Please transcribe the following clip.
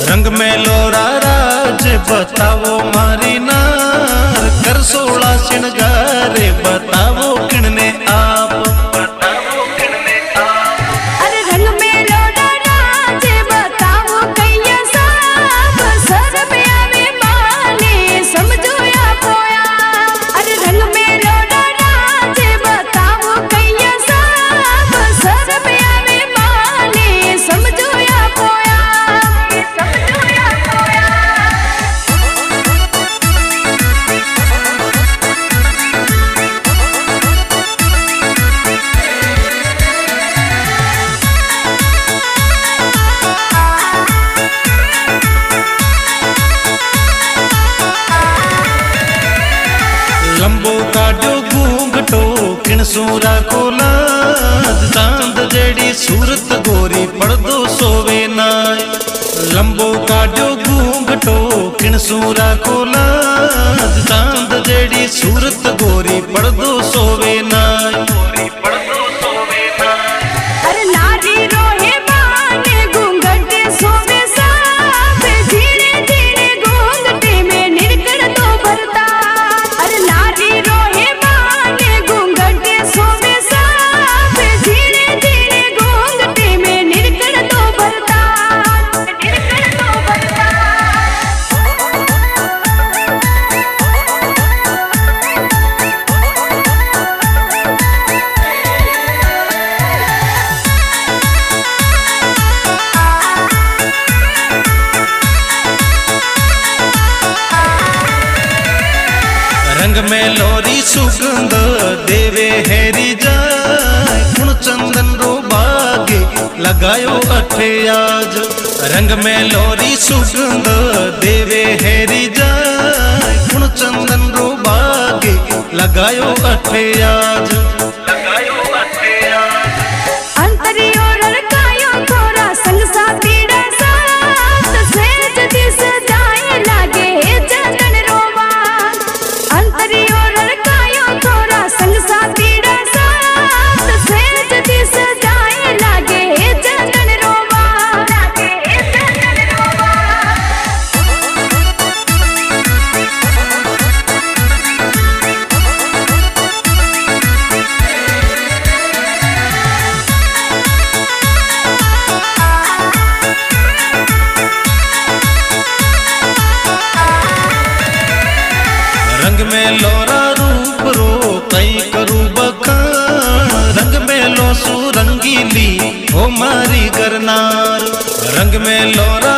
रंग में लोरा राज बतावो मारी नार कर 16 श्रृंगार बतावो किणने आप अरे रंग में लोरा राज बतावो कैया साब सर पे आवे माने समझो या पोया। अरे रंग में लोरा राज बतावो कैया साब सर पे आवे माने समझो या पोया समझो या पोया। लंबो काड्यो घूंघटो किणसूरा को लाज चांद जड़ी सूरत गोरी पड़दो सोवे नाय। लंबो काड्यो घूंघटो किणसूरा को लाज चांद जड़ी सूरत गोरी पड़दो सोवे नाय। अरे नारी रोहे माने घूंघटे सोवे साफ धीरे धीरे घूंघटे में निरकड़ तो भरता। अरे नारी रोहे माने घूंघटे सोवे साफ धीरे धीरे घूंघटे में निरकड़ तो भरता निरकड़ तो भरता। रंग में लोरी सुगंध देवे हेरी जाय गुण चंदन रो बागे लगायो अठे आज। रंग में लोरी सुगंध देवे हेरी जाय गुण चंदन रो बागे लगायो अठे आज। अंतरियो रड़कायो थोड़ा संग सा पीड़ा साथ सेज दिस जाए लागे जगन रोवा। अंतरियो रड़कायो थोड़ा संग सा पीड़ा साथ सेज दिस जाए लागे जगन रोवा लागे जगन रोवा। रंग में लोरा रूप रो कई करू बखान रंग में लो सु रंगीली हो मारी करनार। रंग में लोरा